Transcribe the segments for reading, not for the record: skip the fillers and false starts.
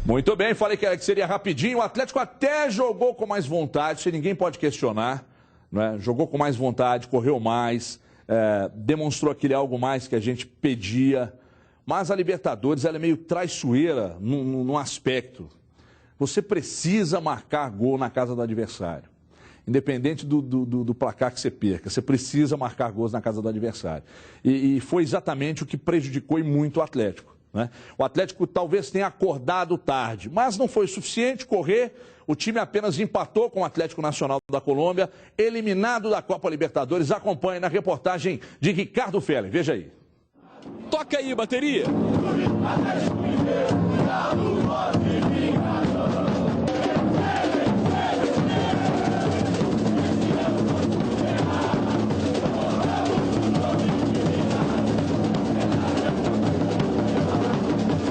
Muito bem, falei que seria rapidinho. O Atlético até jogou com mais vontade, isso ninguém pode questionar, né? Jogou com mais vontade, correu mais, demonstrou aquele algo mais que a gente pedia. Mas a Libertadores ela é meio traiçoeira num aspecto. Você precisa marcar gol na casa do adversário. Independente do placar que você perca, você precisa marcar gols na casa do adversário. E foi exatamente o que prejudicou e muito o Atlético, né? O Atlético talvez tenha acordado tarde, mas não foi o suficiente correr. O time apenas empatou com o Atlético Nacional da Colômbia, eliminado da Copa Libertadores. Acompanhe na reportagem de Ricardo Feller. Veja aí. Toca aí, bateria.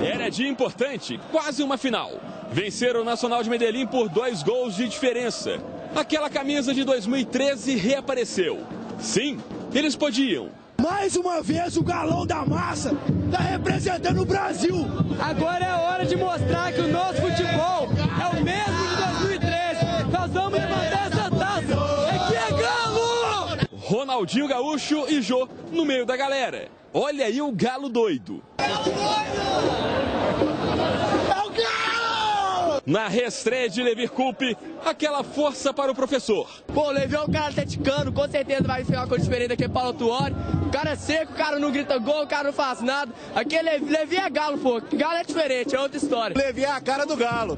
Era dia importante, quase uma final. Venceram o Nacional de Medellín por 2 gols de diferença. Aquela camisa de 2013 reapareceu. Sim, eles podiam. Mais uma vez o galão da massa está representando o Brasil. Agora é hora de mostrar que o nosso futebol é o mesmo de 2013. Nós vamos levantar essa taça. Aqui é Galo! Ronaldinho Gaúcho e Jô no meio da galera. Olha aí o Galo doido. Galo doido! É o Galo! Na reestreia de Levi Coupe, aquela força para o professor. Pô, o Levi é um cara atleticano, com certeza vai ser uma coisa diferente daquele Paulo Tuori. O cara é seco, o cara não grita gol, o cara não faz nada. Aqui Levi é Galo, pô. Galo é diferente, é outra história. O Levi é a cara do Galo.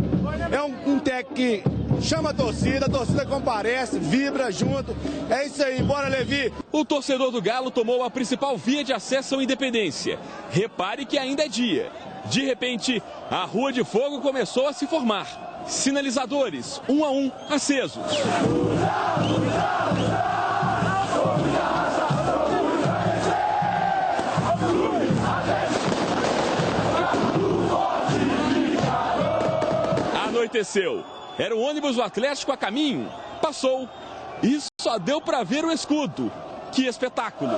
É um técnico que chama a torcida comparece, vibra junto. É isso aí, bora Levi. O torcedor do Galo tomou a principal via de acesso à Independência. Repare que ainda é dia. De repente, a Rua de Fogo começou a se formar. Sinalizadores, 1 a 1, acesos. Anoiteceu. Era o ônibus do Atlético a caminho. Passou. E só deu para ver o escudo. Que espetáculo!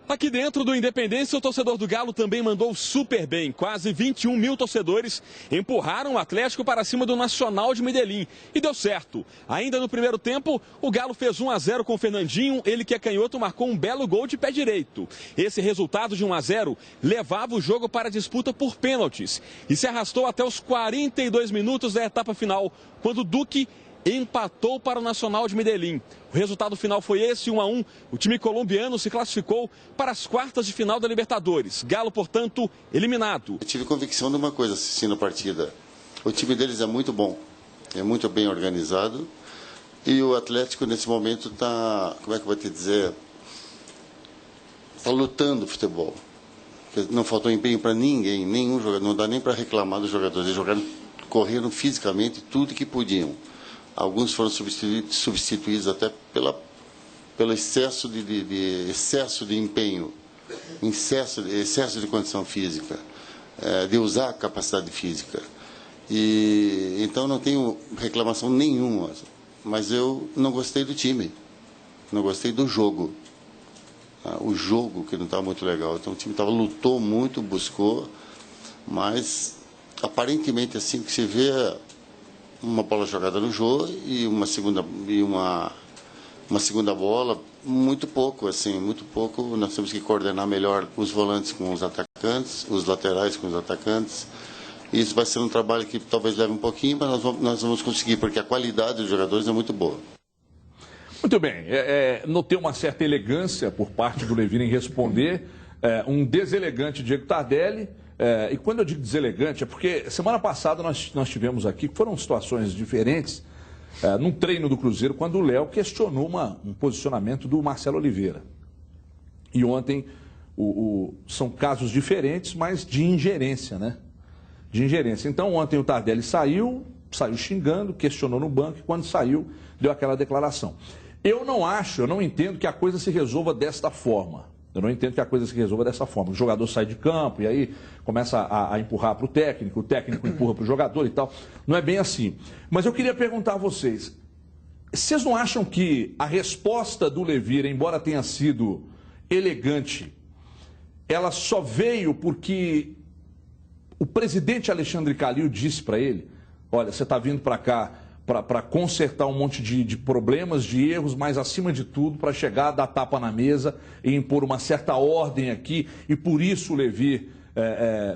Aqui dentro do Independência, o torcedor do Galo também mandou super bem. Quase 21 mil torcedores empurraram o Atlético para cima do Nacional de Medellín. E deu certo. Ainda no primeiro tempo, o Galo fez 1 a 0 com o Fernandinho. Ele que é canhoto marcou um belo gol de pé direito. Esse resultado de 1 a 0 levava o jogo para a disputa por pênaltis. E se arrastou até os 42 minutos da etapa final, quando o Duque empatou para o Nacional de Medellín. O resultado final foi esse, 1 a 1. O time colombiano se classificou para as quartas de final da Libertadores. Galo, portanto, eliminado. Eu tive convicção de uma coisa assistindo a partida. O time deles é muito bom, é muito bem organizado. E o Atlético, nesse momento, está, como é que eu vou te dizer, está lutando o futebol. Não faltou empenho para ninguém, nenhum jogador, não dá nem para reclamar dos jogadores. Eles jogaram, correram fisicamente tudo que podiam. Alguns foram substituídos até pelo excesso de empenho, excesso de condição física, de usar a capacidade física. E então não tenho reclamação nenhuma, mas eu não gostei do time, não gostei do jogo. O jogo que não estava muito legal. Então o time lutou muito, buscou, mas aparentemente assim que se vê uma bola jogada no jogo e uma segunda bola, muito pouco, assim, muito pouco. Nós temos que coordenar melhor os volantes com os atacantes, os laterais com os atacantes. Isso vai ser um trabalho que talvez leve um pouquinho, mas nós vamos conseguir, porque a qualidade dos jogadores é muito boa. Muito bem, notei uma certa elegância por parte do Levi em responder, um deselegante Diego Tardelli. E quando eu digo deselegante, é porque semana passada nós tivemos aqui, que foram situações diferentes, num treino do Cruzeiro, quando o Léo questionou um posicionamento do Marcelo Oliveira. E ontem são casos diferentes, mas de ingerência, né? De ingerência. Então ontem o Tardelli saiu xingando, questionou no banco e quando saiu, deu aquela declaração. Eu não entendo que a coisa se resolva desta forma. Eu não entendo que a coisa se resolva dessa forma. O jogador sai de campo e aí começa a empurrar para o técnico empurra para o jogador e tal. Não é bem assim. Mas eu queria perguntar a vocês, Vocês não acham que a resposta do Levir, embora tenha sido elegante, ela só veio porque o presidente Alexandre Calil disse para ele: olha, você está vindo para cá para consertar um monte de problemas, de erros, mas acima de tudo para chegar, dar tapa na mesa e impor uma certa ordem aqui, e por isso o Levir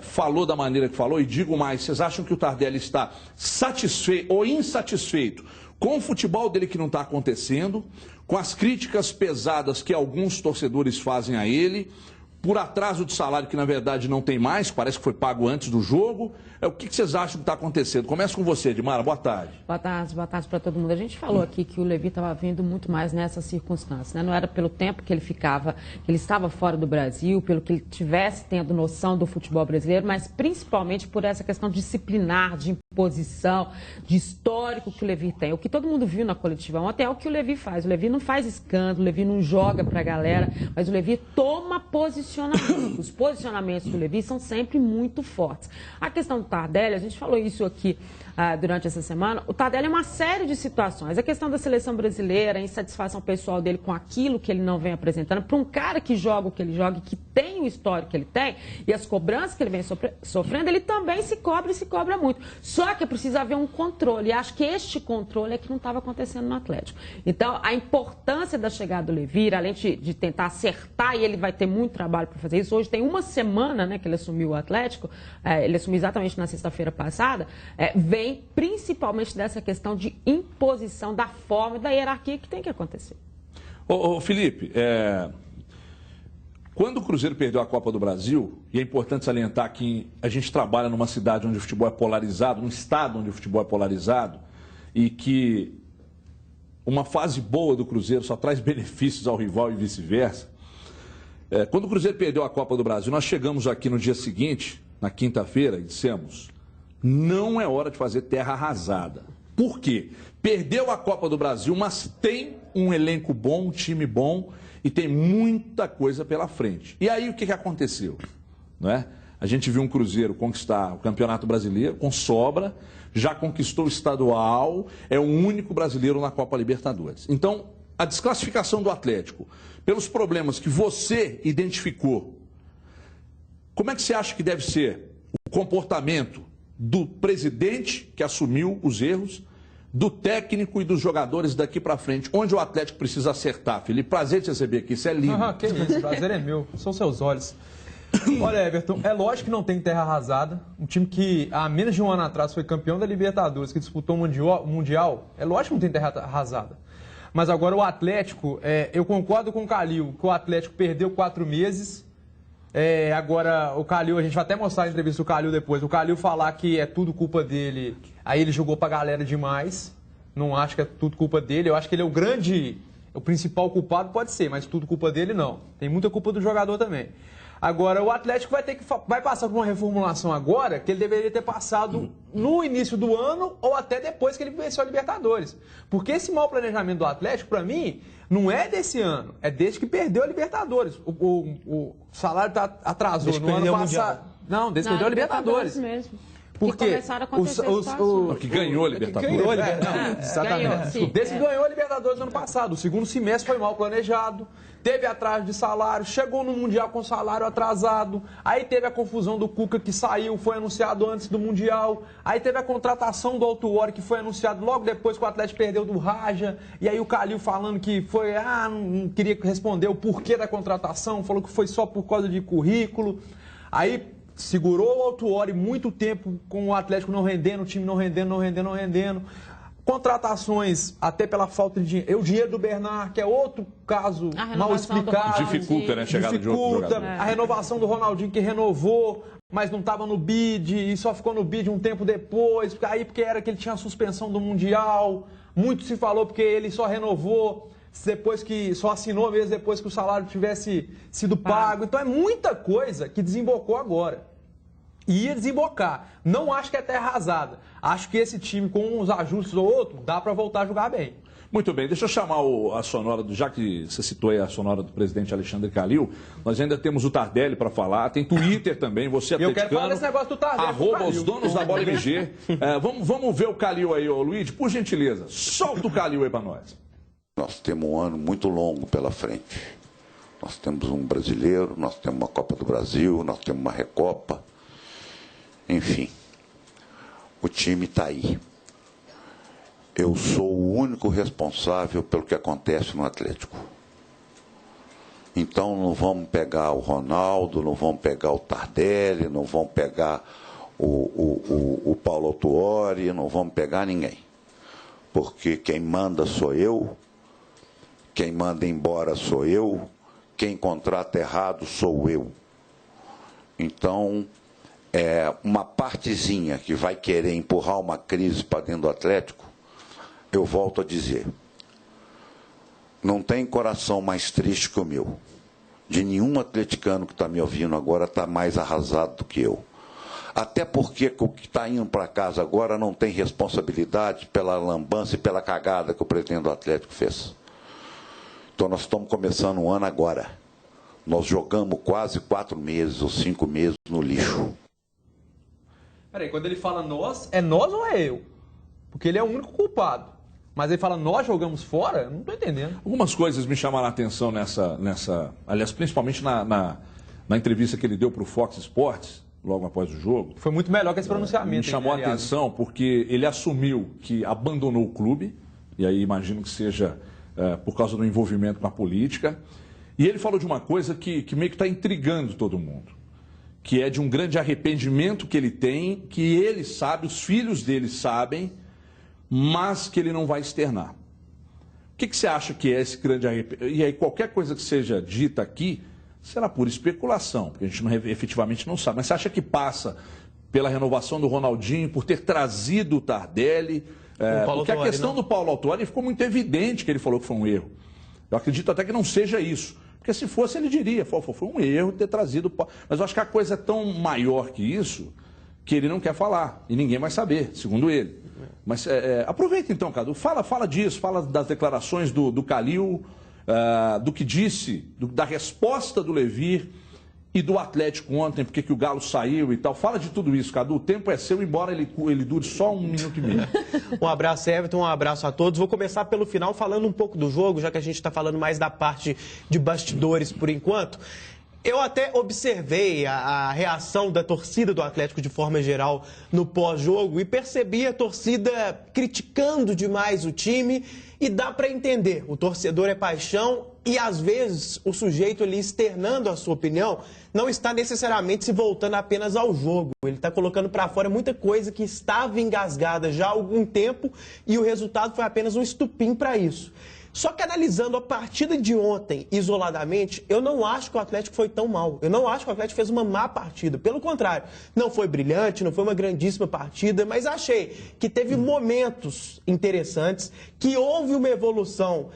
falou da maneira que falou. E digo mais, vocês acham que o Tardelli está satisfeito ou insatisfeito com o futebol dele que não está acontecendo, com as críticas pesadas que alguns torcedores fazem a ele, por atraso de salário que na verdade não tem mais, parece que foi pago antes do jogo? O que vocês acham que está acontecendo? Começa com você, Edmara, boa tarde. Boa tarde para todo mundo. A gente falou aqui que o Levir estava vindo muito mais nessas circunstâncias, né? Não era pelo tempo que ele ficava, que ele estava fora do Brasil, pelo que ele tivesse tendo noção do futebol brasileiro, mas principalmente por essa questão disciplinar, de imposição, de histórico que o Levir tem. O que todo mundo viu na coletiva ontem é o que o Levir faz. O Levir não faz escândalo, o Levir não joga para a galera, mas o Levir toma posicionamento. Os posicionamentos do Levir são sempre muito fortes. A questão do Tardelli, a gente falou isso aqui durante essa semana, o Tardelli é uma série de situações. A questão da seleção brasileira, a insatisfação pessoal dele com aquilo que ele não vem apresentando, para um cara que joga o que ele joga, que tem o histórico que ele tem, e as cobranças que ele vem sofrendo, ele também se cobra e se cobra muito. Só que precisa haver um controle, e acho que este controle é que não estava acontecendo no Atlético. Então, a importância da chegada do Levir, além de tentar acertar, e ele vai ter muito trabalho para fazer isso, hoje tem uma semana, né, que ele assumiu o Atlético, ele assumiu exatamente na sexta-feira passada, vem principalmente dessa questão de imposição da forma e da hierarquia que tem que acontecer. Ô Felipe, quando o Cruzeiro perdeu a Copa do Brasil, e é importante salientar que a gente trabalha numa cidade onde o futebol é polarizado, num estado onde o futebol é polarizado, e que uma fase boa do Cruzeiro só traz benefícios ao rival e vice-versa. Quando o Cruzeiro perdeu a Copa do Brasil, nós chegamos aqui no dia seguinte, na quinta-feira, e dissemos: não é hora de fazer terra arrasada. Por quê? Perdeu a Copa do Brasil, mas tem um elenco bom, um time bom e tem muita coisa pela frente. E aí o que aconteceu? Não é? A gente viu um Cruzeiro conquistar o Campeonato Brasileiro com sobra, já conquistou o estadual, é o único brasileiro na Copa Libertadores. Então, a desclassificação do Atlético, pelos problemas que você identificou, como é que você acha que deve ser o comportamento do presidente que assumiu os erros, do técnico e dos jogadores daqui para frente? Onde o Atlético precisa acertar, Felipe? Prazer te receber aqui, isso é lindo. Que isso, prazer é meu, são seus olhos. Olha, Everton, é lógico que não tem terra arrasada. Um time que há menos de um ano atrás foi campeão da Libertadores, que disputou o Mundial, é lógico que não tem terra arrasada. Mas agora o Atlético, eu concordo com o Calil, que o Atlético perdeu 4 meses. Agora o Calil, a gente vai até mostrar a entrevista do Calil depois, o Calil falar que é tudo culpa dele, aí ele jogou pra galera demais, não acho que é tudo culpa dele, eu acho que ele é o principal culpado pode ser, mas tudo culpa dele não, tem muita culpa do jogador também. Agora o Atlético vai passar por uma reformulação agora que ele deveria ter passado no início do ano ou até depois que ele venceu a Libertadores. Porque esse mau planejamento do Atlético, para mim, não é desse ano, é desde que perdeu a Libertadores. O salário atrasou no ano passado. Não, desde que perdeu a Libertadores. Mesmo. Porque começaram a acontecer que ganhou a Libertadores. Exatamente. Desde que ganhou a Libertadores no ano passado. O segundo semestre foi mal planejado, teve atraso de salário, chegou no Mundial com salário atrasado, aí teve a confusão do Cuca que saiu, foi anunciado antes do Mundial, aí teve a contratação do Autuori que foi anunciado logo depois que o Atlético perdeu do Raja, e aí o Calil falando que foi, não queria responder o porquê da contratação, falou que foi só por causa de currículo, aí segurou o Autuori muito tempo com o Atlético não rendendo, o time não rendendo. Contratações, até pela falta de dinheiro. O dinheiro do Bernard, que é outro caso mal explicado. Dificulta, né? A chegada de outro jogador. A renovação do Ronaldinho, que renovou, mas não estava no bid e só ficou no bid um tempo depois. Porque era que ele tinha a suspensão do Mundial. Muito se falou porque ele só renovou depois que só assinou mesmo depois que o salário tivesse sido pago. Então é muita coisa que desembocou agora. E ia desembocar. Não acho que é terra arrasada. Acho que esse time, com uns ajustes ou outros, dá para voltar a jogar bem. Muito bem, deixa eu chamar a sonora, já que você citou aí a sonora do presidente Alexandre Calil, nós ainda temos o Tardelli para falar, tem Twitter também, você atleticano. Eu quero falar desse negócio do Tardelli. @ os donos da bola MG. Vamos ver o Calil aí, ô Luiz, por gentileza, solta o Calil aí para nós. Nós temos um ano muito longo pela frente. Nós temos um brasileiro, nós temos uma Copa do Brasil, nós temos uma Recopa. Enfim, o time está aí. Eu sou o único responsável pelo que acontece no Atlético. Então não vamos pegar o Ronaldo, não vamos pegar o Tardelli, não vamos pegar o Paulo Autuori, não vamos pegar ninguém. Porque quem manda sou eu, quem manda embora sou eu, quem contrata errado sou eu. Então, uma partezinha que vai querer empurrar uma crise para dentro do Atlético, eu volto a dizer, não tem coração mais triste que o meu. De nenhum atleticano que está me ouvindo agora está mais arrasado do que eu. Até porque o que está indo para casa agora não tem responsabilidade pela lambança e pela cagada que o presidente do Atlético fez. Então nós estamos começando um ano agora. Nós jogamos quase 4 meses ou 5 meses no lixo. Peraí, quando ele fala nós, é nós ou é eu? Porque ele é o único culpado. Mas ele fala, nós jogamos fora? Eu não estou entendendo. Algumas coisas me chamaram a atenção aliás, principalmente na entrevista que ele deu para o Fox Sports, logo após o jogo. Foi muito melhor que esse pronunciamento. Me chamou a atenção porque ele assumiu que abandonou o clube, e aí imagino que seja por causa do envolvimento com a política. E ele falou de uma coisa que meio que está intrigando todo mundo, que é de um grande arrependimento que ele tem, que ele sabe, os filhos dele sabem, mas que ele não vai externar. O que você acha que é esse grande arrependimento? E aí qualquer coisa que seja dita aqui será pura especulação, porque a gente efetivamente não sabe. Mas você acha que passa pela renovação do Ronaldinho, por ter trazido o Tardelli? Porque a questão do Paulo Autuori ficou muito evidente que ele falou que foi um erro. Eu acredito até que não seja isso. Porque se fosse, ele diria, foi um erro ter trazido o Paulo. Mas eu acho que a coisa é tão maior que isso, que ele não quer falar. E ninguém vai saber, segundo ele. Mas aproveita então, Cadu, fala disso, fala das declarações do Calil, do que disse, da resposta do Levir e do Atlético ontem, porque que o Galo saiu e tal. Fala de tudo isso, Cadu. O tempo é seu, embora ele dure só 1 minuto e meio. Um abraço, Everton, um abraço a todos. Vou começar pelo final, falando um pouco do jogo, já que a gente está falando mais da parte de bastidores por enquanto. Eu até observei a reação da torcida do Atlético de forma geral no pós-jogo e percebi a torcida criticando demais o time e dá para entender. O torcedor é paixão e às vezes o sujeito ali externando a sua opinião não está necessariamente se voltando apenas ao jogo. Ele está colocando para fora muita coisa que estava engasgada já há algum tempo e o resultado foi apenas um estupim para isso. Só que analisando a partida de ontem isoladamente, eu não acho que o Atlético foi tão mal. Eu não acho que o Atlético fez uma má partida. Pelo contrário, não foi brilhante, não foi uma grandíssima partida, mas achei que teve momentos interessantes, que houve uma evolução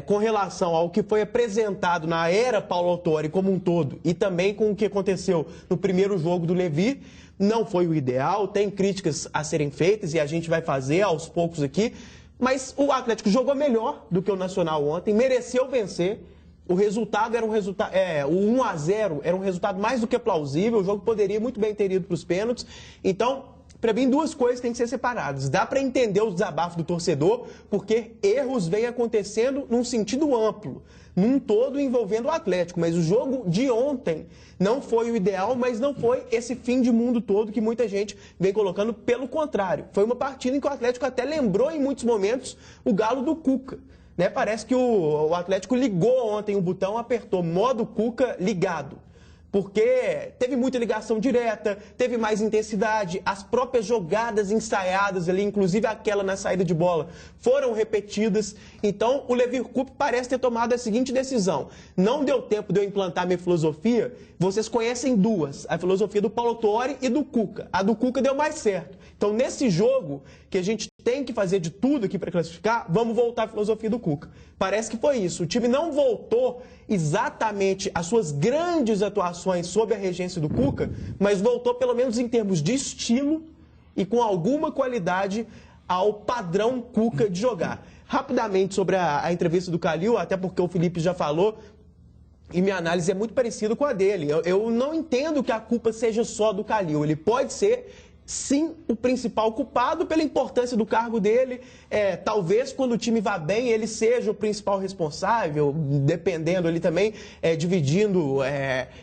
com relação ao que foi apresentado na era Paulo Autuori como um todo e também com o que aconteceu no primeiro jogo do Levir. Não foi o ideal, tem críticas a serem feitas e a gente vai fazer aos poucos aqui. Mas o Atlético jogou melhor do que o Nacional ontem, mereceu vencer. O resultado era o 1-0 era um resultado mais do que plausível. O jogo poderia muito bem ter ido para os pênaltis. Então, para mim, 2 coisas têm que ser separadas. Dá para entender o desabafo do torcedor, porque erros vêm acontecendo num sentido amplo, num todo envolvendo o Atlético. Mas o jogo de ontem não foi o ideal, mas não foi esse fim de mundo todo que muita gente vem colocando. Pelo contrário, foi uma partida em que o Atlético até lembrou em muitos momentos o Galo do Cuca. Né? Parece que o Atlético ligou ontem o botão, apertou modo Cuca ligado. Porque teve muita ligação direta, teve mais intensidade, as próprias jogadas ensaiadas ali, inclusive aquela na saída de bola, foram repetidas. Então, o Levir Coupe parece ter tomado a seguinte decisão: não deu tempo de eu implantar minha filosofia, vocês conhecem 2, a filosofia do Paulo Autuori e do Cuca. A do Cuca deu mais certo. Então, nesse jogo, que a gente tem que fazer de tudo aqui para classificar, vamos voltar à filosofia do Cuca. Parece que foi isso. O time não voltou exatamente às suas grandes atuações sob a regência do Cuca, mas voltou pelo menos em termos de estilo e com alguma qualidade ao padrão Cuca de jogar. Rapidamente sobre a entrevista do Calil, até porque o Felipe já falou, e minha análise é muito parecida com a dele. Eu não entendo que a culpa seja só do Calil. Ele pode ser, sim, o principal culpado pela importância do cargo dele. Talvez quando o time vá bem, ele seja o principal responsável, dependendo ali também, dividindo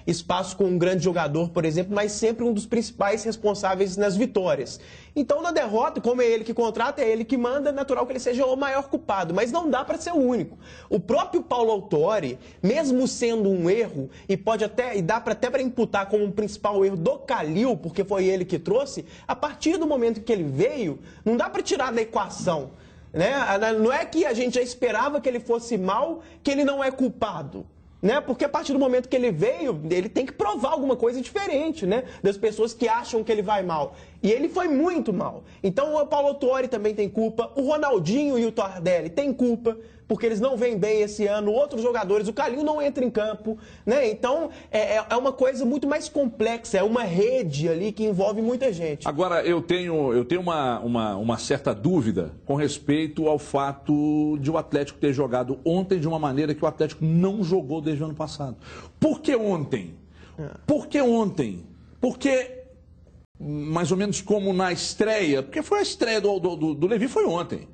espaço com um grande jogador, por exemplo, mas sempre um dos principais responsáveis nas vitórias. Então, na derrota, como é ele que contrata, é ele que manda, é natural que ele seja o maior culpado, mas não dá para ser o único. O próprio Paulo Autuori, mesmo sendo um erro, e dá até para imputar como um principal erro do Calil, porque foi ele que trouxe, a partir do momento que ele veio, não dá para tirar da equação. Né? Não é que a gente já esperava que ele fosse mal, que ele não é culpado. Né? Porque a partir do momento que ele veio, ele tem que provar alguma coisa diferente, né? Das pessoas que acham que ele vai mal. E ele foi muito mal. Então o Paulo Autuori também tem culpa, o Ronaldinho e o Tardelli têm culpa, porque eles não vêm bem esse ano, outros jogadores, o Calil não entra em campo, né? Então é uma coisa muito mais complexa, é uma rede ali que envolve muita gente. Agora, eu tenho uma certa dúvida com respeito ao fato de o Atlético ter jogado ontem de uma maneira que o Atlético não jogou desde o ano passado. Por que ontem? Por que ontem? Porque, mais ou menos como na estreia, porque foi a estreia do Levi foi ontem.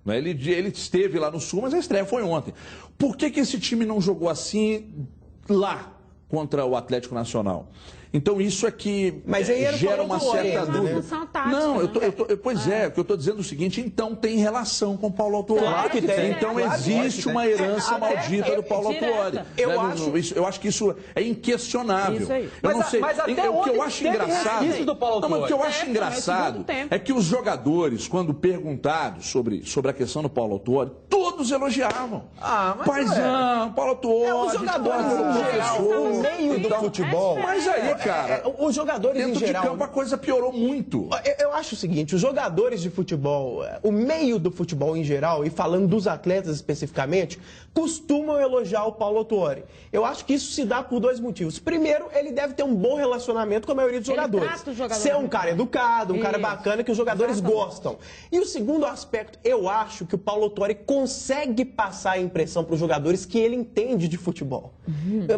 Ele esteve lá no Sul, mas a estreia foi ontem. Por que esse time não jogou assim lá contra o Atlético Nacional? Então isso é que gera uma certa dúvida. Não, pois é, o que eu estou dizendo é o seguinte, então tem relação com o Paulo Autuori. Claro que tem. Então existe uma herança maldita do Paulo Autuori. Eu acho que isso é inquestionável. Isso aí. Eu não sei. Mas até o que eu acho engraçado, isso do Paulo Autuori. o que eu acho engraçado é que os jogadores, quando perguntados sobre a questão do Paulo Autuori, todos elogiavam. Paizão, Paulo Autuori, os jogadores em geral, no meio do futebol. Mas aí, cara, os jogadores em geral, de campo a coisa piorou muito. Eu acho o seguinte, os jogadores de futebol, o meio do futebol em geral, e falando dos atletas especificamente, costumam elogiar o Paulo Autuori. Eu acho que isso se dá por dois motivos. Primeiro, ele deve ter um bom relacionamento com a maioria dos jogadores. Ser um cara educado, um cara bacana que os jogadores gostam. E o segundo aspecto, eu acho que o Paulo Autuori consegue passar a impressão para os jogadores que ele entende de futebol.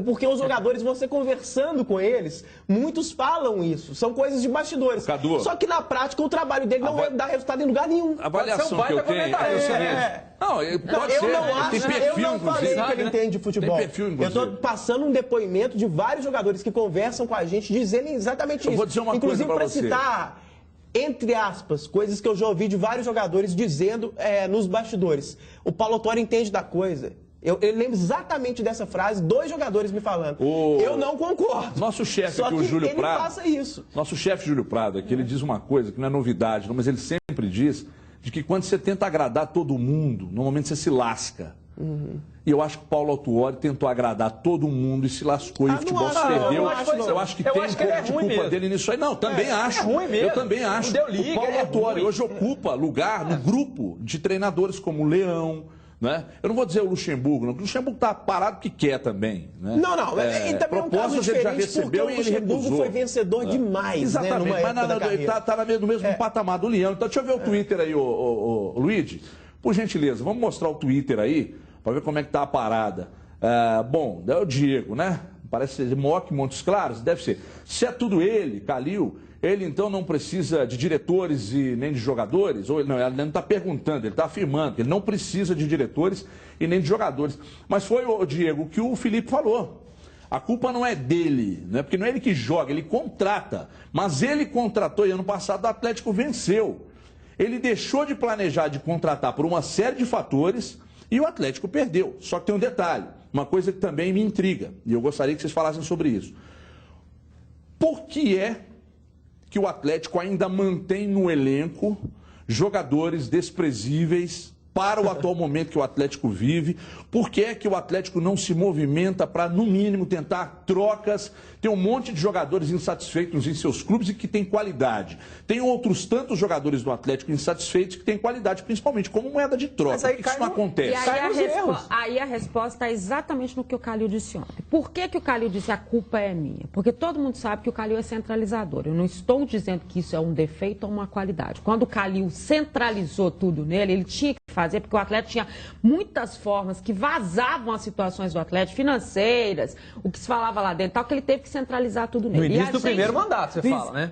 Porque os jogadores, você conversando com eles, muitos falam isso. São coisas de bastidores. Cadu, só que na prática o trabalho dele não dá resultado em lugar nenhum. A avaliação que eu tenho é o seguinte. Eu não falei que ele entende de futebol. Tem perfil, eu estou passando um depoimento de vários jogadores que conversam com a gente dizendo exatamente isso. Eu vou dizer uma Inclusive coisa pra você. Citar, entre aspas, coisas que eu já ouvi de vários jogadores dizendo nos bastidores. O Paulo Autuori entende da coisa. Eu lembro exatamente dessa frase, 2 jogadores me falando. Eu não concordo. Nosso chefe aqui, o Júlio Prado. Faça isso. Nosso chefe Júlio Prado aqui, ele diz uma coisa que não é novidade, não, mas ele sempre diz de que quando você tenta agradar todo mundo, normalmente você se lasca. E eu acho que o Paulo Autuori tentou agradar todo mundo e se lascou e o futebol se perdeu. Eu acho que tem um pouco de culpa dele nisso aí. Não, também acho. Eu também acho. O Paulo Autuori hoje ocupa lugar no grupo de treinadores como o Leão. Né? Eu não vou dizer o Luxemburgo, não, porque o Luxemburgo está parado porque quer também. Né? Não, e também propostas ele já recebeu e ele recusou. O Luxemburgo foi vencedor demais. Exatamente, né, mas ele está no mesmo patamar do Leão. Então deixa eu ver o Twitter aí, Luigi. Por gentileza, vamos mostrar o Twitter aí, para ver como é que está a parada. Bom, é o Diego, né? Parece ser Mock, Montes Claros, deve ser. Se é tudo ele, Calil, ele então não precisa de diretores e nem de jogadores? Ou ele não está perguntando, ele está afirmando que ele não precisa de diretores e nem de jogadores. Mas foi, Diego, o que o Felipe falou. A culpa não é dele, né? Porque não é ele que joga, ele contrata. Mas ele contratou e ano passado o Atlético venceu. Ele deixou de planejar de contratar por uma série de fatores e o Atlético perdeu. Só que tem um detalhe, uma coisa que também me intriga, e eu gostaria que vocês falassem sobre isso. Por que é que o Atlético ainda mantém no elenco jogadores desprezíveis para o atual momento que o Atlético vive? Por que é que o Atlético não se movimenta para, no mínimo, tentar trocas? Tem um monte de jogadores insatisfeitos em seus clubes e que tem qualidade. Tem outros tantos jogadores do Atlético insatisfeitos que têm qualidade, principalmente como moeda de troca. Por que isso não acontece? E aí a resposta está exatamente no que o Calil disse ontem. Por que o Calil disse a culpa é minha? Porque todo mundo sabe que o Calil é centralizador. Eu não estou dizendo que isso é um defeito ou uma qualidade. Quando o Calil centralizou tudo nele, ele tinha que fazer, porque o Atlético tinha muitas formas que vazavam as situações do Atlético, financeiras, o que se falava lá dentro, tal, que ele teve que centralizar tudo nele. No início do primeiro mandato, você fala, né?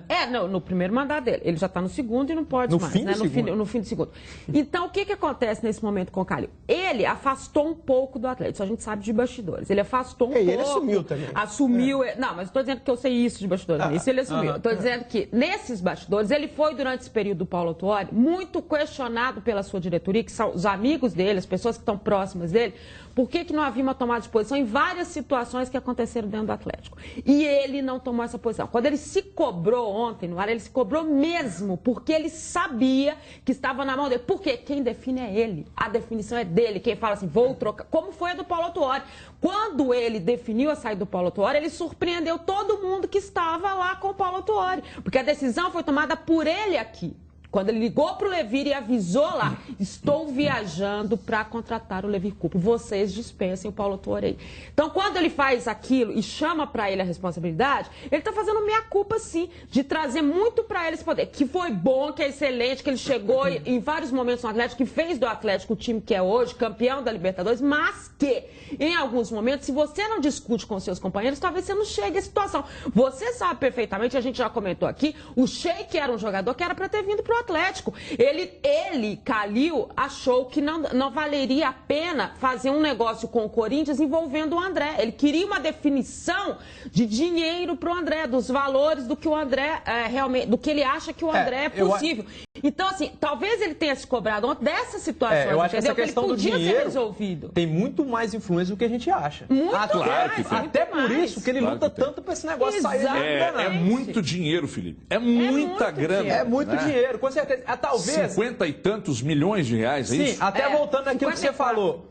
No primeiro mandato dele. Ele já está no segundo e não pode mais, né? No fim do segundo. Então, o que acontece nesse momento com o Calil? Ele afastou um pouco do Atlético, isso a gente sabe de bastidores. Ele afastou um pouco. Ele assumiu também. Assumiu. Não, mas estou dizendo que eu sei isso de bastidores. Isso ele assumiu. Estou dizendo que, nesses bastidores, ele foi, durante esse período do Paulo Autuori, muito questionado pela sua diretoria, que são os amigos dele, as pessoas que estão próximas dele, por que não havia uma tomada de posição em várias situações que aconteceram dentro do Atlético. E ele não tomou essa posição. Quando ele se cobrou ontem no ar, ele se cobrou mesmo, porque ele sabia que estava na mão dele. Porque quem define é ele. A definição é dele. Quem fala assim, vou trocar. Como foi a do Paulo Autuori. Quando ele definiu a saída do Paulo Autuori, ele surpreendeu todo mundo que estava lá com o Paulo Autuori. Porque a decisão foi tomada por ele aqui. Quando ele ligou para o Levir e avisou lá, estou viajando para contratar o Levir Coupe. Vocês dispensem o Paulo Autuori. Então, quando ele faz aquilo e chama para ele a responsabilidade, ele está fazendo meia-culpa, sim, de trazer muito para ele esse poder. Que foi bom, que é excelente, que ele chegou em vários momentos no Atlético, que fez do Atlético o time que é hoje, campeão da Libertadores, mas que, em alguns momentos, se você não discute com seus companheiros, talvez você não chegue à situação. Você sabe perfeitamente, a gente já comentou aqui, o Sheik era um jogador que era para ter vindo para o Atlético. Ele, Calil, achou que não valeria a pena fazer um negócio com o Corinthians envolvendo o André. Ele queria uma definição de dinheiro para o André, dos valores do que o André realmente, do que ele acha que o André é possível. Então, assim, talvez ele tenha se cobrado dessas situações, eu acho que essa que questão ele podia do dinheiro ser resolvido. Tem muito mais influência do que a gente acha. Muito claro mais, que tem. Até por isso que ele luta tanto para esse negócio sair. É muito dinheiro, Felipe. É muita grana. É muito dinheiro, com certeza. Talvez 50 e tantos milhões de reais, é sim, isso? até voltando naquilo que você falou.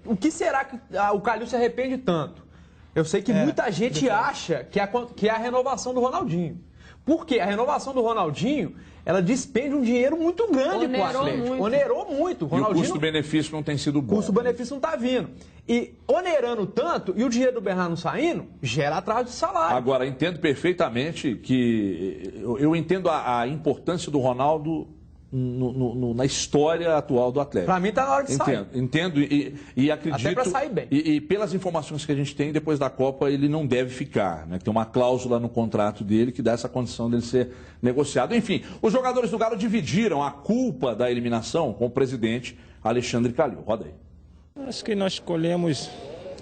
O que será que o Calil se arrepende tanto? Eu sei que muita gente acha que é a renovação do Ronaldinho. Por quê? A renovação do Ronaldinho, ela despende um dinheiro muito grande para o Atlético. Onerou muito. E o custo-benefício não tem sido bom. O custo-benefício não está vindo. E onerando tanto, e o dinheiro do Bernardo saindo, gera atraso de salário. Agora, entendo perfeitamente que... Eu entendo a importância do Ronaldo na história atual do Atlético. Para mim está na hora de sair. Entendo e acredito... Até para sair bem. E pelas informações que a gente tem, depois da Copa, ele não deve ficar. Né? Tem uma cláusula no contrato dele que dá essa condição dele ser negociado. Enfim, os jogadores do Galo dividiram a culpa da eliminação com o presidente Alexandre Calil. Roda aí. Acho que nós colhemos,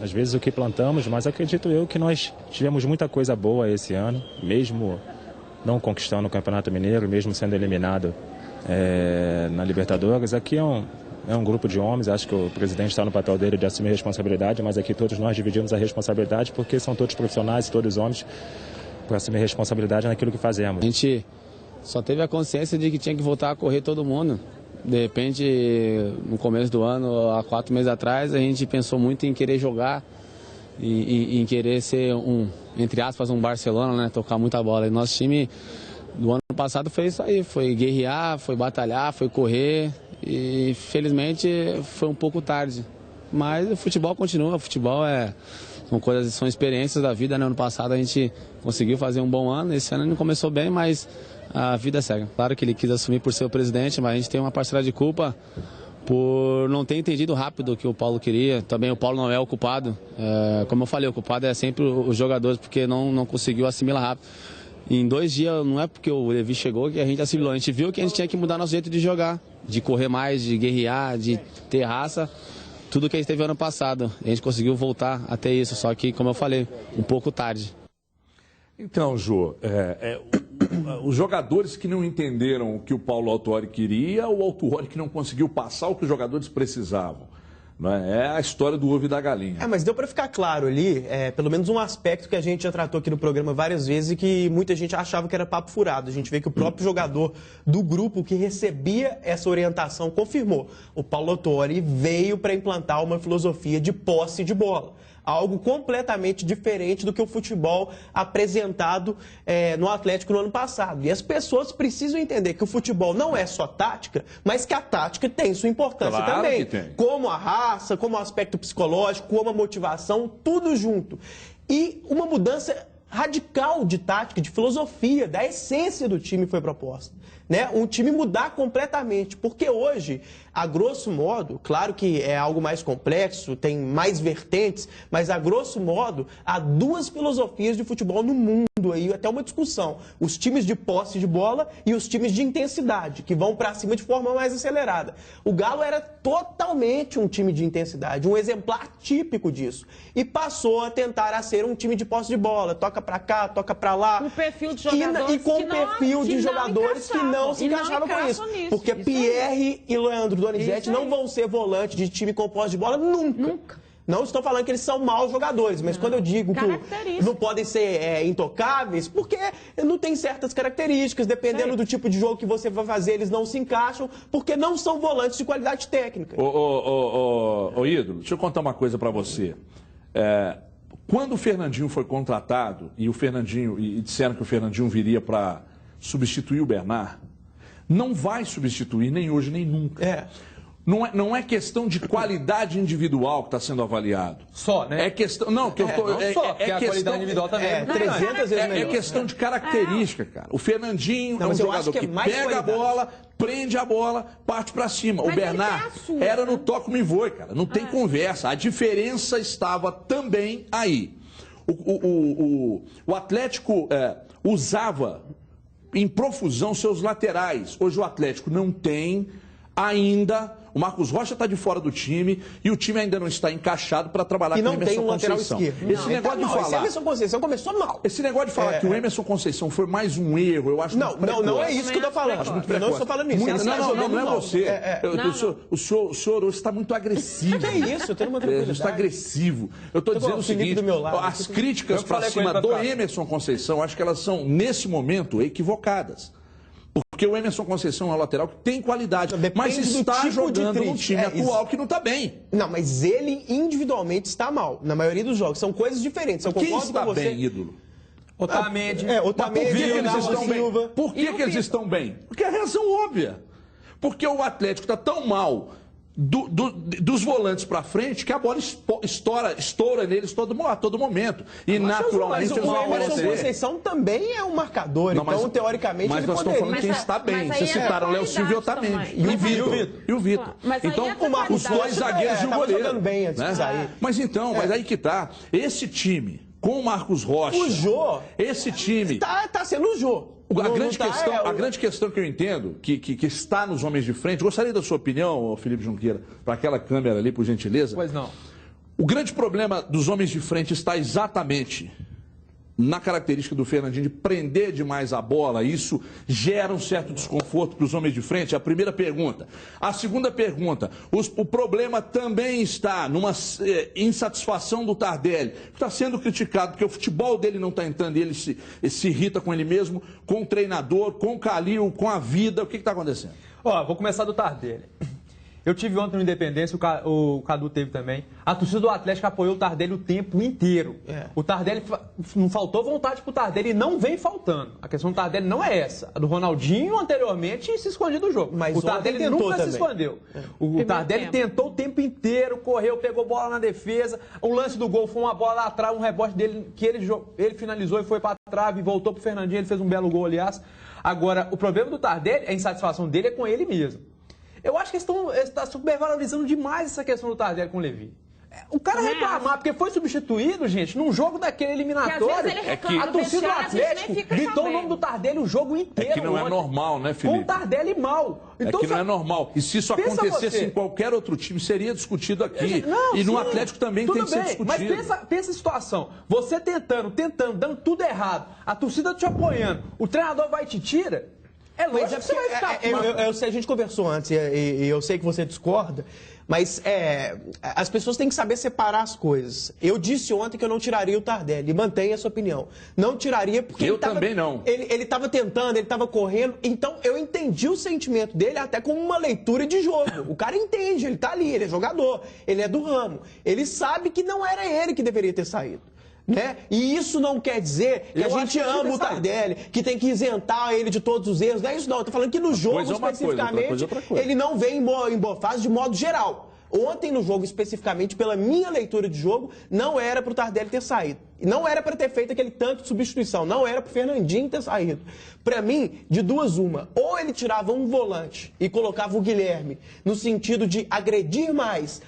às vezes, o que plantamos, mas acredito eu que nós tivemos muita coisa boa esse ano, mesmo não conquistando o Campeonato Mineiro, mesmo sendo eliminado na Libertadores. Aqui é um grupo de homens, acho que o presidente está no papel dele de assumir a responsabilidade, mas aqui todos nós dividimos a responsabilidade porque são todos profissionais, todos homens, para assumir a responsabilidade naquilo que fazemos. A gente só teve a consciência de que tinha que voltar a correr todo mundo. De repente, no começo do ano, há 4 meses atrás, a gente pensou muito em querer jogar, em querer ser entre aspas, um Barcelona, né? Tocar muita bola. E nosso time do ano passado foi isso aí, foi guerrear, foi batalhar, foi correr e felizmente foi um pouco tarde. Mas o futebol continua, o futebol são experiências da vida, né? Ano passado a gente conseguiu fazer um bom ano, esse ano não começou bem, mas a vida segue. Claro que ele quis assumir por ser o presidente, mas a gente tem uma parcela de culpa por não ter entendido rápido o que o Paulo queria. Também o Paulo não é o culpado, como eu falei, o culpado é sempre os jogadores, porque não conseguiu assimilar rápido. Em 2 dias, não é porque o Levi chegou que a gente assimilou. A gente viu que a gente tinha que mudar nosso jeito de jogar, de correr mais, de guerrear, de ter raça. Tudo que a gente teve ano passado. A gente conseguiu voltar até isso, só que, como eu falei, um pouco tarde. Então, Jô, os jogadores que não entenderam o que o Paulo Autuori queria ou o Autuori que não conseguiu passar o que os jogadores precisavam? É a história do ovo e da galinha. Mas deu para ficar claro ali, pelo menos um aspecto que a gente já tratou aqui no programa várias vezes e que muita gente achava que era papo furado. A gente vê que o próprio jogador do grupo que recebia essa orientação confirmou. O Paulo Autuori veio para implantar uma filosofia de posse de bola. Algo completamente diferente do que o futebol apresentado no Atlético no ano passado. E as pessoas precisam entender que o futebol não é só tática, mas que a tática tem sua importância também. Como a raça, como o aspecto psicológico, como a motivação, tudo junto. E uma mudança radical de tática, de filosofia, da essência do time foi proposta. Um time mudar completamente, porque hoje, a grosso modo, claro que é algo mais complexo, tem mais vertentes, mas a grosso modo, há duas filosofias de futebol no mundo, aí até uma discussão. Os times de posse de bola e os times de intensidade, que vão para cima de forma mais acelerada. O Galo era totalmente um time de intensidade, um exemplar típico disso. E passou a tentar a ser um time de posse de bola, toca para cá, toca para lá. Com perfil de jogadores e com perfil de jogadores que não se encaixaram com isso. Porque Pierre e Leandro Donizete não vão ser volante de time com posse de bola nunca. Não estou falando que eles são maus jogadores, mas quando eu digo que não podem ser intocáveis, porque não tem certas características, dependendo do tipo de jogo que você vai fazer, eles não se encaixam, porque não são volantes de qualidade técnica. Ô Ídolo, deixa eu contar uma coisa pra você. Quando o Fernandinho foi contratado, e disseram que o Fernandinho viria para substituir o Bernard, não vai substituir nem hoje nem nunca. Não é questão de qualidade individual que está sendo avaliado. Só, né? É questão. Não, que eu tô. Porque a qualidade individual também é 300 vezes melhor. É questão de característica, cara. O Fernandinho é um jogador que pega a bola, prende a bola, parte para cima. O Bernard era no toque-me e voe, cara. Não tem conversa. A diferença estava também aí. O Atlético usava em profusão seus laterais. Hoje o Atlético não tem ainda. O Marcos Rocha está de fora do time e o time ainda não está encaixado para trabalhar com o Emerson Conceição. Esse negócio de falar... Esse Emerson Conceição começou mal. Esse negócio de falar que o Emerson Conceição foi mais um erro, eu acho muito precoce. Não é isso que eu estou falando. Eu não estou falando isso. Não é você. O senhor hoje está muito agressivo. Que é isso? Eu tenho uma tranquilidade. Está agressivo. Eu estou dizendo o seguinte, as críticas para cima do Emerson Conceição, acho que elas são, nesse momento, equivocadas. Porque o Emerson Conceição é um lateral que tem qualidade, mas está jogando num time atual que não está bem. Não, mas ele individualmente está mal. Na maioria dos jogos. São coisas diferentes. Eu concordo com você. Quem está bem, Ídolo? Otamendi. Por que eles estão bem? Porque é a razão óbvia. Porque o Atlético está tão mal dos volantes para frente que a bola estoura neles a todo momento. E naturalmente eles vão aparecer. O Emerson Conceição também é um marcador, não, então teoricamente ele poderia. Mas nós estamos falando quem está bem. Vocês citaram o Léo Silvio e Otamendi. E o Vitor. Então, os dois zagueiros e o goleiro. Bem antes de sair. Mas aí que tá. Esse time, com o Marcos Rocha... O Jô. Esse time... Tá sendo o Jô. A grande questão que eu entendo, que está nos homens de frente, gostaria da sua opinião, Felipe Junqueira, para aquela câmera ali, por gentileza. Pois não. O grande problema dos homens de frente está exatamente na característica do Fernandinho de prender demais a bola. Isso gera um certo desconforto para os homens de frente. É a primeira pergunta. A segunda pergunta, o problema também está numa insatisfação do Tardelli, que está sendo criticado porque o futebol dele não está entrando e ele se irrita com ele mesmo, com o treinador, com o Calil, com a vida. O que está acontecendo? Vou começar do Tardelli. Eu tive ontem no Independência, o Cadu teve também. A torcida do Atlético apoiou o Tardelli o tempo inteiro. O Tardelli, não faltou vontade pro Tardelli e não vem faltando. A questão do Tardelli não é essa. A do Ronaldinho, anteriormente, se escondia do jogo. Mas o Tardelli nunca se escondeu. O Tardelli tentou o tempo inteiro, correu, pegou bola na defesa. O lance do gol foi uma bola lá atrás, um rebote dele, que ele finalizou e foi pra trave, e voltou pro Fernandinho, ele fez um belo gol, aliás. Agora, o problema do Tardelli, a insatisfação dele é com ele mesmo. Eu acho que eles estão supervalorizando demais essa questão do Tardelli com o Levi. O cara reclamar, porque foi substituído, gente, num jogo daquele eliminatório. A torcida do Atlético gritou o nome do Tardelli o jogo inteiro. É que não é normal, né, Felipe? Com o Tardelli mal. Então, não é normal. E se isso acontecesse em qualquer outro time, seria discutido aqui. E no Atlético também tem que ser discutido. Mas pensa a situação. Você tentando, dando tudo errado. A torcida te apoiando. O treinador vai e te tira. É lógico que você vai ficar... A gente conversou antes e eu sei que você discorda, mas as pessoas têm que saber separar as coisas. Eu disse ontem que eu não tiraria o Tardelli, e mantenho essa opinião. Não tiraria porque também não. Ele estava tentando, ele estava correndo, então eu entendi o sentimento dele até como uma leitura de jogo. O cara entende, ele está ali, ele é jogador, ele é do ramo. Ele sabe que não era ele que deveria ter saído. Né? E isso não quer dizer que a gente ama o Tardelli, que tem que isentar ele de todos os erros. Não é isso não, eu tô falando que no jogo especificamente ele não vem em boa fase de modo geral. Ontem no jogo especificamente, pela minha leitura de jogo, não era para o Tardelli ter saído. Não era para ter feito aquele tanto de substituição, não era para o Fernandinho ter saído. Para mim, de duas uma, ou ele tirava um volante e colocava o Guilherme no sentido de agredir mais,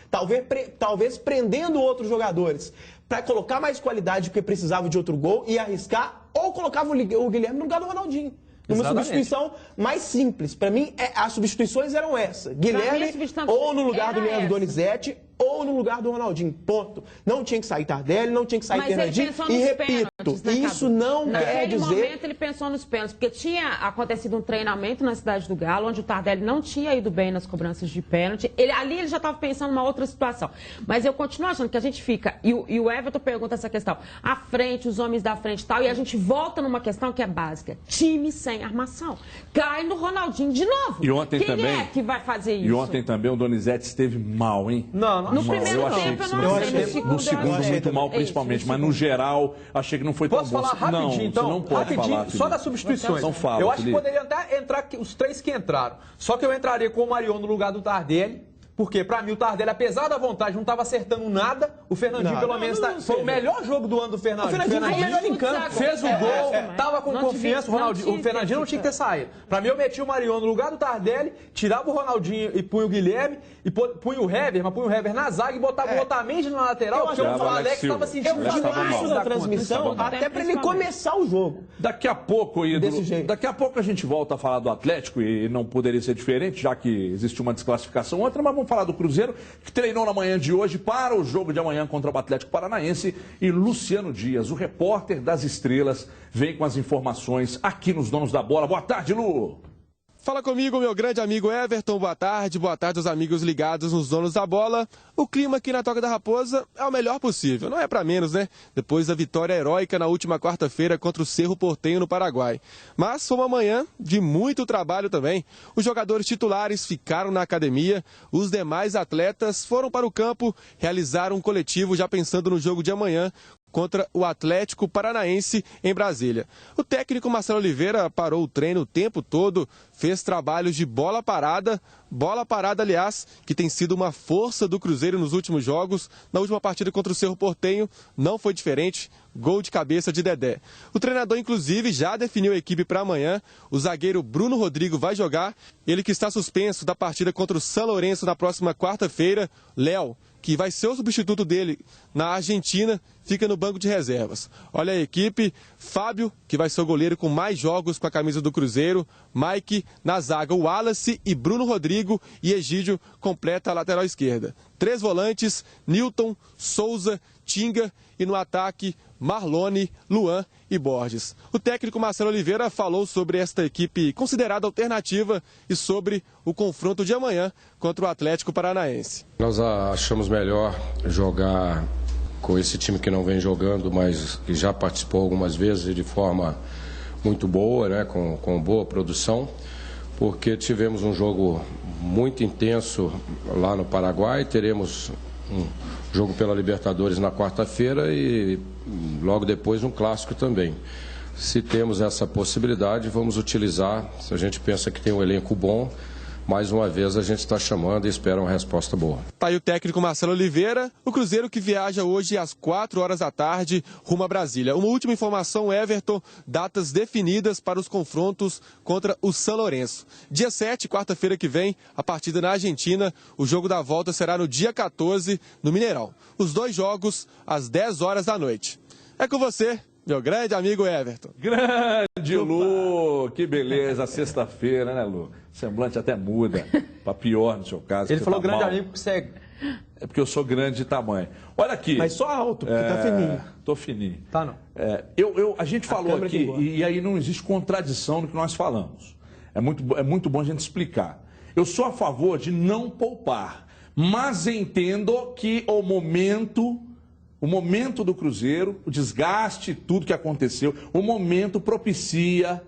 talvez prendendo outros jogadores, para colocar mais qualidade porque precisava de outro gol e arriscar, ou colocava o Guilherme no lugar do Ronaldinho. Uma substituição mais simples. Para mim, as substituições eram essas. Guilherme ou no lugar do Leandro Donizete ou no lugar do Ronaldinho. Ponto. Não tinha que sair Tardelli, não tinha que sair Fernandinho. E repito, isso não quer dizer... Naquele momento ele pensou nos pênaltis, porque tinha acontecido um treinamento na Cidade do Galo, onde o Tardelli não tinha ido bem nas cobranças de pênalti. Ali ele já estava pensando numa outra situação. Mas eu continuo achando que a gente fica... E o Everton pergunta essa questão. À frente, os homens da frente e tal, e a gente volta numa questão que é básica. Time sem armação. Cai no Ronaldinho de novo. E ontem Quem também, é que vai fazer isso? E ontem também o Donizete esteve mal, hein? No primeiro tempo eu não achei. No segundo muito mal, principalmente. Mas no geral, achei que não foi tão bom. Posso falar rapidinho, então? Você não pode falar, só das substituições. Então fala, eu acho Felipe. que poderia até entrar os três que entraram. Só que eu entraria com o Marion no lugar do Tardelli. Porque, pra mim, o Tardelli, apesar da vontade, não estava acertando nada. O Fernandinho, pelo menos, foi o melhor jogo do ano do Fernandinho. O Fernandinho foi o melhor em campo. Fez o gol, tava com confiança. O Fernandinho não tinha que ter saído. Pra mim, eu meti o Marion no lugar do Tardelli, tirava o Ronaldinho e punha o Guilherme, e punha o Hever, mas punha o Hever na zaga e botava o Otamendi na lateral, porque o Alex estava sentindo demais na transmissão, até pra ele começar o jogo. Daqui a pouco, ídolo, daqui a pouco a gente volta a falar do Atlético, e não poderia ser diferente, já que existe uma desclassificação outra, mas vamos falar do Cruzeiro, que treinou na manhã de hoje para o jogo de amanhã contra o Atlético Paranaense. E Luciano Dias, o repórter das estrelas, vem com as informações aqui nos Donos da Bola. Boa tarde, Lu! Fala comigo, meu grande amigo Everton. Boa tarde aos amigos ligados nos Donos da Bola. O clima aqui na Toca da Raposa é o melhor possível, não é para menos, né? Depois da vitória heróica na última quarta-feira contra o Cerro Porteño no Paraguai. Mas foi uma manhã de muito trabalho também. Os jogadores titulares ficaram na academia, os demais atletas foram para o campo, realizaram um coletivo já pensando no jogo de amanhã contra o Atlético Paranaense em Brasília. O técnico Marcelo Oliveira parou o treino o tempo todo, fez trabalhos de bola parada, aliás, que tem sido uma força do Cruzeiro nos últimos jogos. Na última partida contra o Cerro Porteño não foi diferente, gol de cabeça de Dedé. O treinador, inclusive, já definiu a equipe para amanhã. O zagueiro Bruno Rodrigo vai jogar, ele que está suspenso da partida contra o São Lourenço na próxima quarta-feira. Léo, que vai ser o substituto dele na Argentina, fica no banco de reservas. Olha a equipe: Fábio, que vai ser o goleiro com mais jogos com a camisa do Cruzeiro, Mike na zaga, o Wallace e Bruno Rodrigo, e Egídio completa a lateral esquerda. 3 volantes: Nilton, Souza, Tinga, e no ataque Marlone, Luan e Borges. O técnico Marcelo Oliveira falou sobre esta equipe considerada alternativa e sobre o confronto de amanhã contra o Atlético Paranaense. Nós achamos melhor jogar com esse time que não vem jogando, mas que já participou algumas vezes e de forma muito boa, né, com boa produção, porque tivemos um jogo muito intenso lá no Paraguai, teremos um jogo pela Libertadores na quarta-feira e logo depois um clássico também. Se temos essa possibilidade, vamos utilizar. Se a gente pensa que tem um elenco bom, mais uma vez a gente está chamando e espera uma resposta boa. Tá aí o técnico Marcelo Oliveira. O Cruzeiro que viaja hoje às 4 horas da tarde rumo a Brasília. Uma última informação, Everton: datas definidas para os confrontos contra o São Lourenço. Dia 7, quarta-feira que vem, a partida na Argentina. O jogo da volta será no dia 14, no Mineirão. Os 2 jogos às 10 horas da noite. É com você, meu grande amigo Everton. Grande Lu, que beleza, sexta-feira, né, Lu? Semblante até muda, para pior no seu caso. Ele falou grande amigo porque você é porque eu sou grande de tamanho. Olha aqui. Mas só alto, porque tá fininho. Tô fininho. Tá não. A gente falou aqui, e aí não existe contradição no que nós falamos. É muito bom a gente explicar. Eu sou a favor de não poupar, mas entendo que o momento do Cruzeiro, o desgaste, tudo que aconteceu, o momento propicia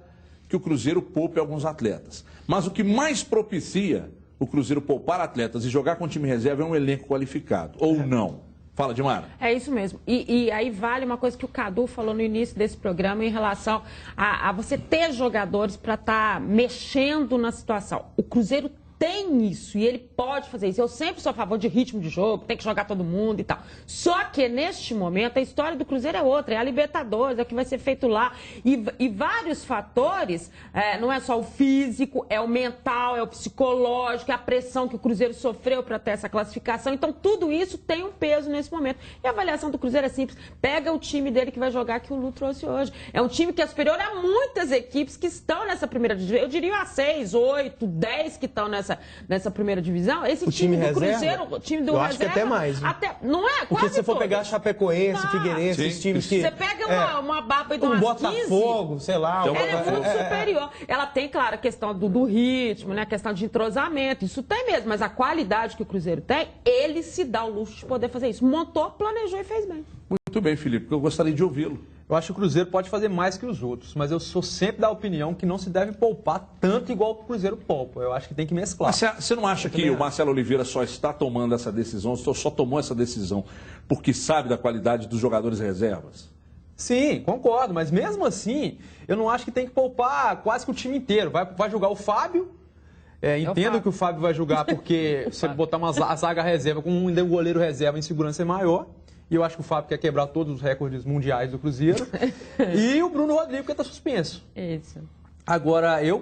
que o Cruzeiro poupe alguns atletas. Mas o que mais propicia o Cruzeiro poupar atletas e jogar com time reserva é um elenco qualificado, ou não. Fala, Dimara. É isso mesmo. E aí vale uma coisa que o Cadu falou no início desse programa em relação a você ter jogadores para estar mexendo na situação. O Cruzeiro tem isso e ele pode fazer isso. Eu sempre sou a favor de ritmo de jogo, tem que jogar todo mundo e tal. Só que neste momento a história do Cruzeiro é outra, é a Libertadores, é o que vai ser feito lá. E vários fatores, não é só o físico, é o mental, é o psicológico, é a pressão que o Cruzeiro sofreu para ter essa classificação. Então tudo isso tem um peso nesse momento. E a avaliação do Cruzeiro é simples. Pega o time dele que vai jogar, que o Lu trouxe hoje. É um time que é superior a muitas equipes que estão nessa primeira divisão. Eu diria a 6, 8, 10 que estão nessa primeira divisão. Esse time do Cruzeiro, o time do eu reserva... acho que até mais. Não é? Porque se for pegar Chapecoense, Figueirense, esses times que... Você pega uma baba de umas Botafogo, 15, sei lá... Ela é muito superior. Ela tem, claro, a questão do ritmo, né? A questão de entrosamento, isso tem mesmo. Mas a qualidade que o Cruzeiro tem, ele se dá o luxo de poder fazer isso. Montou, planejou e fez bem. Muito bem, Felipe, porque eu gostaria de ouvi-lo. Eu acho que o Cruzeiro pode fazer mais que os outros, mas eu sou sempre da opinião que não se deve poupar tanto igual o Cruzeiro poupa. Eu acho que tem que mesclar. Mas você não acha que o Marcelo Oliveira só está tomando essa decisão, só tomou essa decisão porque sabe da qualidade dos jogadores reservas? Sim, concordo, mas mesmo assim, eu não acho que tem que poupar quase que o time inteiro. Vai jogar o Fábio. Entendo que o Fábio vai jogar porque se ele botar a zaga reserva com um goleiro reserva em segurança é maior. E eu acho que o Fábio quer quebrar todos os recordes mundiais do Cruzeiro. E o Bruno Rodrigo que está suspenso. Isso. Agora, eu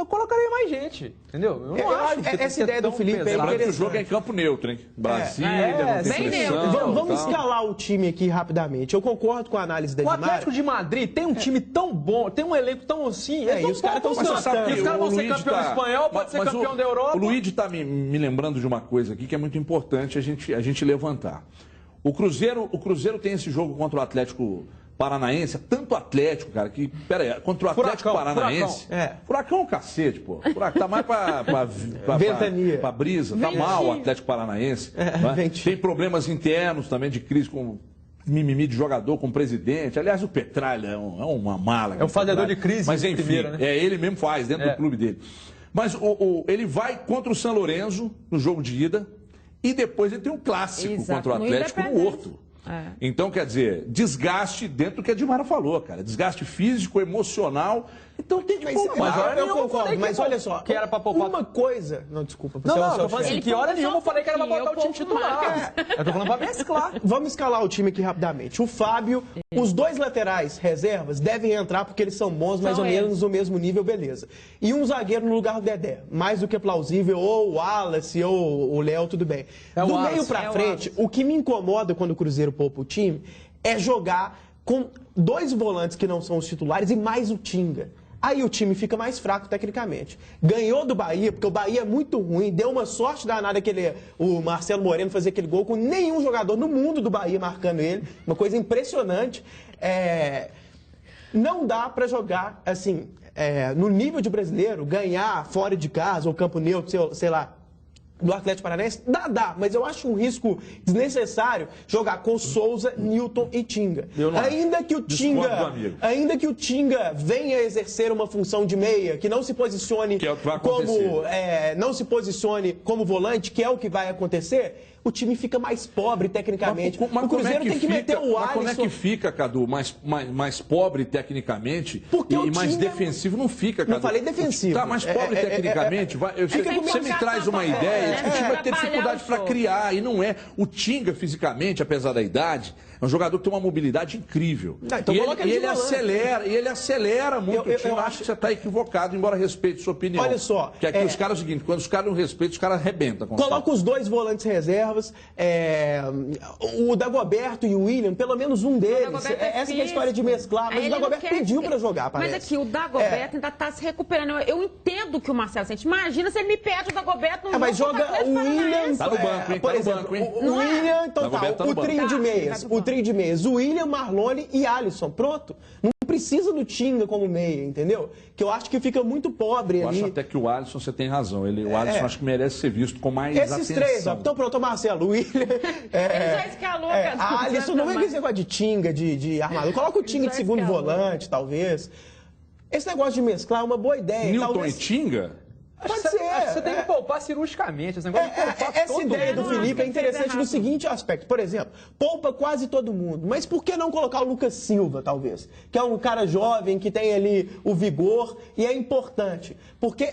colocaria mais gente, entendeu? Eu não acho que essa ideia do Felipe é Lembrando que o interessante. jogo é em campo neutro, hein? Brasília, não tem pressão. Vamos escalar o time aqui rapidamente. Eu concordo com a análise da O Dimara. Atlético de Madrid tem um time tão bom, tem um elenco tão assim. E os caras estão Os caras vão ser campeão espanhol, pode ser campeão da Europa. O Luigi está me lembrando de uma coisa aqui que é muito importante a gente levantar. O Cruzeiro tem esse jogo contra o Atlético Paranaense, tanto Atlético, cara, que... Pera aí, contra o Atlético Paranaense... Furacão é um cacete, pô. Furacão tá mais pra brisa, tá mal o Atlético Paranaense. Tem problemas internos também de crise com mimimi de jogador, com o presidente. Aliás, o Petralha é uma mala. É um fazedor de crise. Mas enfim, primeira, né? Ele mesmo faz, dentro do clube dele. Mas ele vai contra o São Lourenço, no jogo de ida, e depois ele tem um clássico contra o Atlético no Horto. Então, quer dizer, desgaste dentro do que a Dimara falou, cara. Desgaste físico, emocional. Então tem que poupar. Eu concordo, mas olha só. Que era pra poupar. Uma coisa... Não, desculpa. Não, eu falei assim, que hora nenhuma eu falei que era pra botar o time titular. Eu tô falando pra mesclar. Vamos escalar o time aqui rapidamente. O Fábio, os dois laterais reservas devem entrar porque eles são bons, mais ou menos no mesmo nível, beleza. E um zagueiro no lugar do Dedé. Mais do que plausível, ou o Wallace, ou o Léo, tudo bem. Do meio pra frente, o que me incomoda quando o Cruzeiro poupa o time é jogar com dois volantes que não são os titulares e mais o Tinga. Aí o time fica mais fraco tecnicamente. Ganhou do Bahia, porque o Bahia é muito ruim, deu uma sorte danada o Marcelo Moreno fazer aquele gol com nenhum jogador no mundo do Bahia marcando ele. Uma coisa impressionante. Não dá pra jogar, assim, no nível de brasileiro, ganhar fora de casa ou campo neutro, sei lá, do Atlético Paranaense, dá, mas eu acho um risco desnecessário jogar com Souza, Newton e Tinga. Ainda que o Tinga venha exercer uma função de meia, que não se posicione como volante, que é o que vai acontecer, o time fica mais pobre tecnicamente. Mas o Cruzeiro tem que meter o Alisson. Como é que fica, Cadu, mais pobre tecnicamente e mais defensivo? Não fica, Cadu. Não falei defensivo. Tá mais pobre tecnicamente. Você me traz uma ideia de que o time vai ter dificuldade para criar. E não é. O Tinga, fisicamente, apesar da idade, é um jogador que tem uma mobilidade incrível. Então ele acelera muito o time. Eu acho que você está equivocado, embora respeite sua opinião. Olha só. Que aqui os caras é o seguinte, quando os caras não respeitam, os caras arrebentam. Coloca os dois volantes reserva reservas. O Dagoberto e o William, pelo menos um deles. Essa que é a história de mesclar, mas o Dagoberto pediu para jogar, parece. Mas aqui, o Dagoberto ainda está se recuperando. Eu entendo que o Marcelo sente. Imagina se ele me pede o Dagoberto no mas joga o William... Tá no banco, hein? Por exemplo, o William... Então tá, o trio de meias. O trio de meias. O William, Marlone e Alisson. Pronto. Não precisa do Tinga como meia, entendeu? Que eu acho que fica muito pobre ali. Eu acho até que o Alisson, você tem razão. O Alisson acho que merece ser visto com mais Esses atenção. três, ó. Então pronto, o Marcelo, o William... Ele já escalou, Alisson, não vem com esse negócio de Tinga, de armador. Coloca o Tinga de segundo volante, talvez. Esse negócio de mesclar é uma boa ideia. Newton talvez... e Tinga? Pode ser. Você tem que poupar cirurgicamente. Esse negócio de poupar essa ideia do mundo. Felipe é interessante no seguinte aspecto. Por exemplo, poupa quase todo mundo. Mas por que não colocar o Lucas Silva, talvez? Que é um cara jovem, que tem ali o vigor e é importante. Porque,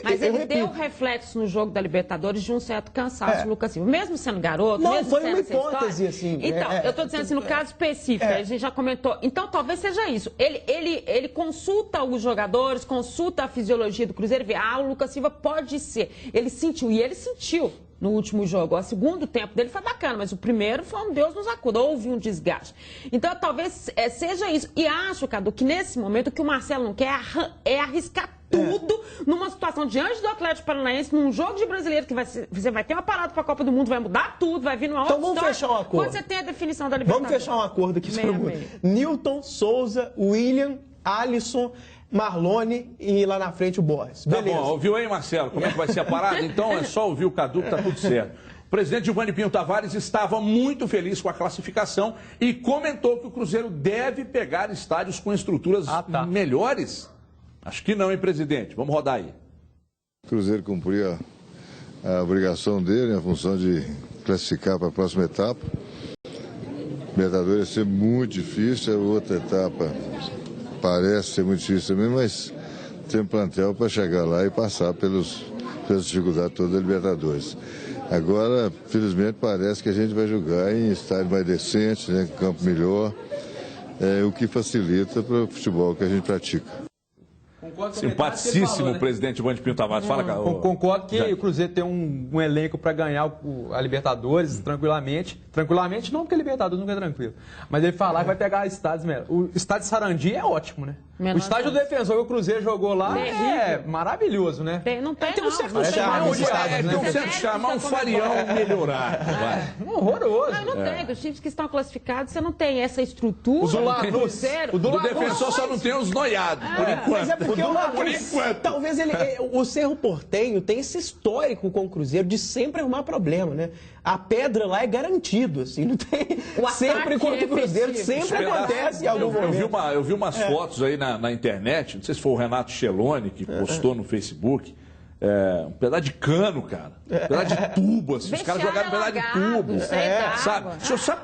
mas ele deu reflexo no jogo da Libertadores de um certo cansaço, o Lucas Silva. Mesmo sendo garoto, não, mesmo foi sendo uma hipótese, assim. Então, eu estou dizendo assim, no caso específico, a gente já comentou. Então, talvez seja isso. Ele consulta os jogadores, consulta a fisiologia do Cruzeiro e vê, o Lucas Silva pode ser. Ele sentiu, e ele sentiu no último jogo. O segundo tempo dele foi bacana, mas o primeiro foi um Deus nos acuda, houve um desgaste. Então, talvez seja isso. E acho, Cadu, que nesse momento o que o Marcelo não quer é arriscar tudo numa situação diante do Atlético Paranaense, num jogo de brasileiro, que você vai ter uma parada para a Copa do Mundo, vai mudar tudo, vai vir numa outra história. Então vamos fechar um acordo. Quando você tem a definição da Libertadores. Vamos fechar um acordo aqui sobre o mundo. Newton, Souza, William, Alisson, Marlone e lá na frente o Borges. Beleza. Tá bom, ouviu aí, Marcelo? Como é que vai ser a parada? Então é só ouvir o Cadu que tá tudo certo. O presidente Giovanni Pinho Tavares estava muito feliz com a classificação e comentou que o Cruzeiro deve pegar estádios com estruturas melhores. Acho que não, hein, presidente? Vamos rodar aí. O Cruzeiro cumpria a obrigação dele, a função de classificar para a próxima etapa. Libertadores ia ser muito difícil, a outra etapa parece ser muito difícil também, mas tem plantel para chegar lá e passar pelas dificuldades todas da Libertadores. Agora, felizmente, parece que a gente vai jogar em estádio mais decente, né, campo melhor, o que facilita para o futebol que a gente pratica. Simpaticíssimo o presidente Giovanni Pinho Tavares. Fala, cara. Concordo que o Cruzeiro tem um elenco para ganhar a Libertadores tranquilamente. Tranquilamente não, porque a Libertadores nunca é tranquilo. Mas ele falar que vai pegar estádios mesmo. O estádio de Sarandi é ótimo, né? O estádio do Defensor que o Cruzeiro jogou lá é maravilhoso, né? Não tem, um certo charme. Tem um certo charme, um Farião melhorar. Horroroso. Não tem. Dos times que estão classificados, você não tem essa estrutura. O do Defensor só não tem os noiados, por enquanto. Mas é porque talvez o Cerro Porteño tem esse histórico com o Cruzeiro de sempre arrumar problema, né? A pedra lá é garantido, assim, não tem... Sempre contra o Cruzeiro, sempre acontece em algum momento. Eu vi umas fotos aí na internet, não sei se foi o Renato Celoni que postou no Facebook, um pedaço de cano, cara. Um pedaço de tubo, assim. Os caras jogaram um pedaço de tubo. Sabe? O senhor sabe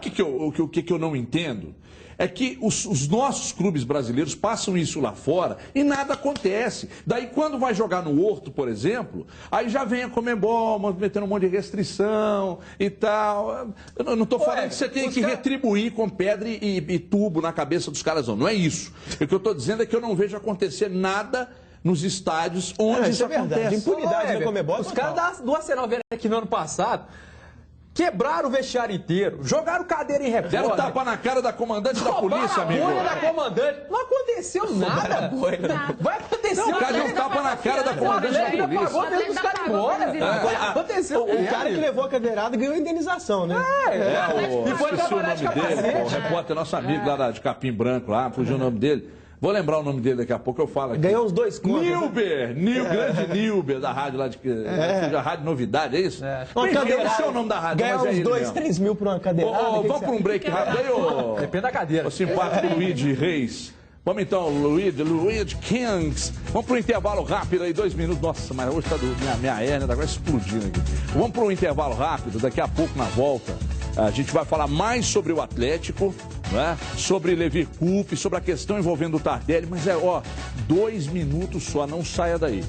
o que eu não entendo? É que os nossos clubes brasileiros passam isso lá fora e nada acontece. Daí, quando vai jogar no Horto, por exemplo, aí já vem a Conmebol metendo um monte de restrição e tal. Eu não estou falando que você tem que retribuir com pedra e tubo na cabeça dos caras, não. Não é isso. O que eu estou dizendo é que eu não vejo acontecer nada nos estádios onde isso acontece. Impunidade da Conmebol. Os caras do Arsenal vieram aqui no ano passado, quebraram o vestiário inteiro, jogaram cadeira em repórter. Deram tapa na cara da comandante da polícia, amigo. A boina da comandante. Não aconteceu nada. Vai acontecer. Não, o cara deu tapa na cara da comandante da polícia. Pagou mesmo os caras embora. Aconteceu. O cara que levou a cadeirada ganhou indenização, né? E foi trabalhar de capacete. O repórter, nosso amigo lá de Capim Branco, lá, fugiu o nome dele. Vou lembrar o nome dele daqui a pouco, eu falo aqui. Ganhou uns 2 contos. Nilber, grande Nilber, da rádio lá de... Da Rádio Novidade, é isso? Uma cadeirada. Eu não sei o nome da rádio, ganhar mas é uns 2, 3 mil por uma cadeirada. Vamos para um break rápido aí, Depende da cadeira. O simpático Luigi Reis. Vamos então, Luigi Kings. Vamos para o intervalo rápido aí, 2 minutos. Nossa, mas hoje tá minha hérnia tá quase explodindo aqui. Vamos para um intervalo rápido, daqui a pouco na volta. A gente vai falar mais sobre o Atlético, né? Sobre Levi Coupe, sobre a questão envolvendo o Tardelli, mas 2 minutos só, não saia daí.